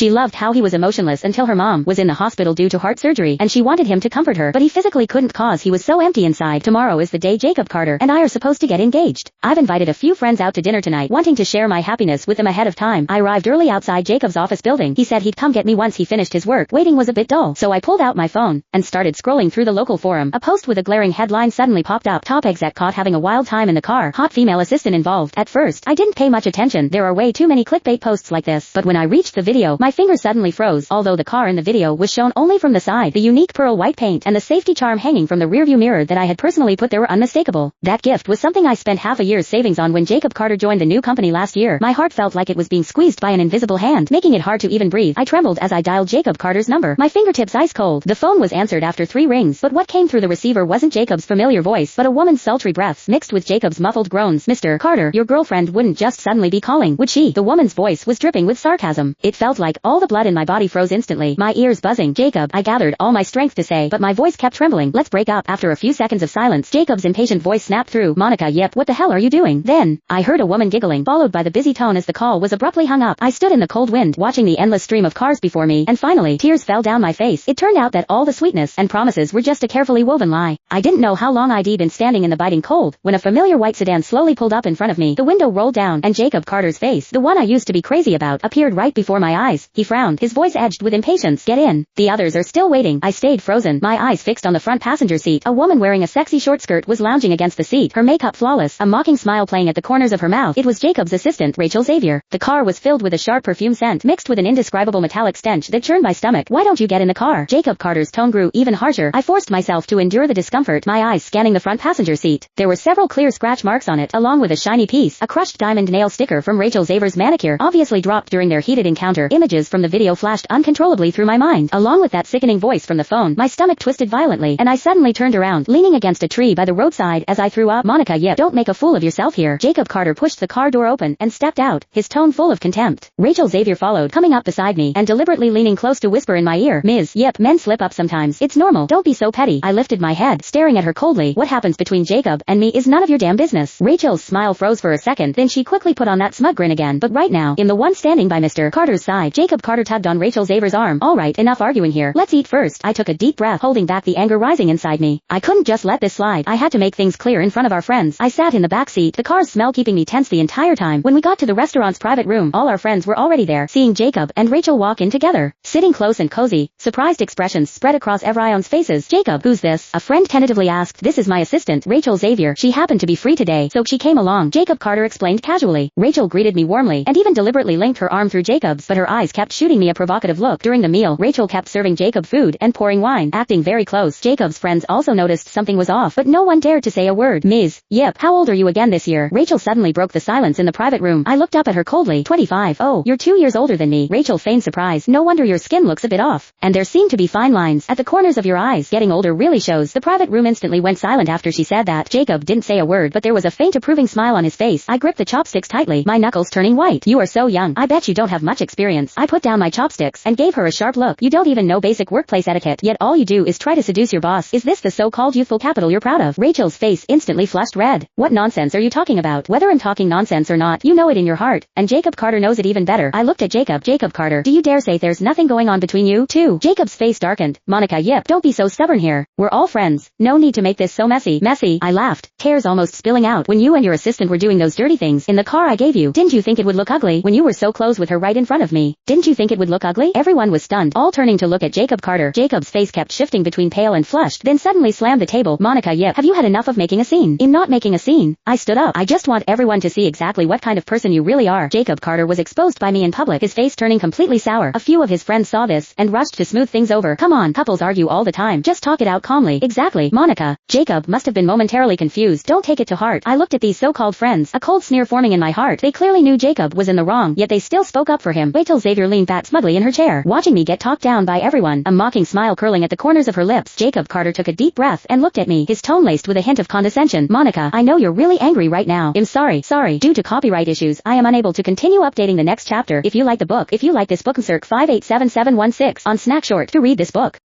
She loved how he was emotionless until her mom was in the hospital due to heart surgery and she wanted him to comfort her, but he physically couldn't cause he was so empty inside. Tomorrow is the day Jacob Carter and I are supposed to get engaged. I've invited a few friends out to dinner tonight, wanting to share my happiness with them ahead of time. I arrived early outside Jacob's office building. He said he'd come get me once he finished his work. Waiting was a bit dull, so I pulled out my phone and started scrolling through the local forum. A post with a glaring headline suddenly popped up. Top exec caught having a wild time in the car. Hot female assistant involved. At first, I didn't pay much attention. There are way too many clickbait posts like this. But when I reached the video, my fingers suddenly froze. Although the car in the video was shown only from the side, the unique pearl white paint and the safety charm hanging from the rearview mirror that I had personally put there were unmistakable. That gift was something I spent half a year's savings on when Jacob Carter joined the new company last year. My heart felt like it was being squeezed by an invisible hand, making it hard to even breathe. I trembled as I dialed Jacob Carter's number, my fingertips ice cold. The phone was answered after 3 rings, but what came through the receiver wasn't Jacob's familiar voice, but a woman's sultry breaths mixed with Jacob's muffled groans. Mr. Carter, your girlfriend wouldn't just suddenly be calling, would she? The woman's voice was dripping with sarcasm. It felt like all the blood in my body froze instantly, my ears buzzing. Jacob, I gathered all my strength to say, but my voice kept trembling. Let's break up. After a few seconds of silence, Jacob's impatient voice snapped through. Monica, yep, what the hell are you doing? Then, I heard a woman giggling, followed by the busy tone as the call was abruptly hung up. I stood in the cold wind, watching the endless stream of cars before me, and finally, tears fell down my face. It turned out that all the sweetness and promises were just a carefully woven lie. I didn't know how long I'd been standing in the biting cold, when a familiar white sedan slowly pulled up in front of me. The window rolled down, and Jacob Carter's face, the one I used to be crazy about, appeared right before my eyes. He frowned, his voice edged with impatience. Get in. The others are still waiting. I stayed frozen, my eyes fixed on the front passenger seat. A woman wearing a sexy short skirt was lounging against the seat, her makeup flawless, a mocking smile playing at the corners of her mouth. It was Jacob's assistant, Rachel Xavier. The car was filled with a sharp perfume scent, mixed with an indescribable metallic stench that churned my stomach. Why don't you get in the car? Jacob Carter's tone grew even harsher. I forced myself to endure the discomfort, my eyes scanning the front passenger seat. There were several clear scratch marks on it, along with a shiny piece, a crushed diamond nail sticker from Rachel Xavier's manicure, obviously dropped during their heated encounter. Images from the video flashed uncontrollably through my mind. Along with that sickening voice from the phone, my stomach twisted violently, and I suddenly turned around, leaning against a tree by the roadside as I threw up. Monica, yep, don't make a fool of yourself here. Jacob Carter pushed the car door open and stepped out, his tone full of contempt. Rachel Xavier followed, coming up beside me and deliberately leaning close to whisper in my ear, Ms. Yep, men slip up sometimes. It's normal. Don't be so petty. I lifted my head, staring at her coldly. What happens between Jacob and me is none of your damn business. Rachel's smile froze for a second, then she quickly put on that smug grin again. But right now, I'm the one standing by Mr. Carter's side. Jacob Carter tugged on Rachel Xavier's arm. All right, enough arguing here. Let's eat first. I took a deep breath, holding back the anger rising inside me. I couldn't just let this slide. I had to make things clear in front of our friends. I sat in the back seat, the car's smell keeping me tense the entire time. When we got to the restaurant's private room, all our friends were already there, seeing Jacob and Rachel walk in together. Sitting close and cozy, surprised expressions spread across everyone's faces. Jacob, who's this? A friend tentatively asked. This is my assistant, Rachel Xavier. She happened to be free today, so she came along, Jacob Carter explained casually. Rachel greeted me warmly, and even deliberately linked her arm through Jacob's, but her eyes kept shooting me a provocative look. During the meal, Rachel kept serving Jacob food and pouring wine, acting very close. Jacob's friends also noticed something was off, but no one dared to say a word. Ms. Yep, how old are you again this year? Rachel suddenly broke the silence in the private room. I looked up at her coldly. 25. Oh, you're 2 years older than me. Rachel feigned surprise. No wonder your skin looks a bit off. And there seem to be fine lines at the corners of your eyes. Getting older really shows. The private room instantly went silent after she said that. Jacob didn't say a word, but there was a faint approving smile on his face. I gripped the chopsticks tightly, my knuckles turning white. You are so young. I bet you don't have much experience. I put down my chopsticks and gave her a sharp look. You don't even know basic workplace etiquette, yet all you do is try to seduce your boss. Is this the so-called youthful capital you're proud of? Rachel's face instantly flushed red. What nonsense are you talking about? Whether I'm talking nonsense or not, you know it in your heart, and Jacob Carter knows it even better. I looked at Jacob. Jacob Carter, do you dare say there's nothing going on between you two? Jacob's face darkened. Monica, yep, don't be so stubborn here. We're all friends. No need to make this so messy. Messy? I laughed, tears almost spilling out. When you and your assistant were doing those dirty things in the car I gave you, didn't you think it would look ugly? When you were so close with her right in front of me, didn't you think it would look ugly? Everyone was stunned, all turning to look at Jacob Carter. Jacob's face kept shifting between pale and flushed, then suddenly slammed the table. Monica, yep, have you had enough of making a scene? I'm not making a scene. I stood up. I just want everyone to see exactly what kind of person you really are. Jacob Carter was exposed by me in public, his face turning completely sour. A few of his friends saw this and rushed to smooth things over. Come on, couples argue all the time. Just talk it out calmly. Exactly, Monica. Jacob must have been momentarily confused. Don't take it to heart. I looked at these so-called friends, a cold sneer forming in my heart. They clearly knew Jacob was in the wrong, yet they still spoke up for him. Wait till Xavier leaned back smugly in her chair, watching me get talked down by everyone, a mocking smile curling at the corners of her lips. Jacob Carter took a deep breath and looked at me, his tone laced with a hint of condescension. Monica, I know you're really angry right now. I'm sorry. Due to copyright issues, I am unable to continue updating the next chapter. If you like the book, if you like this book, insert 587716 on Snackshort to read this book.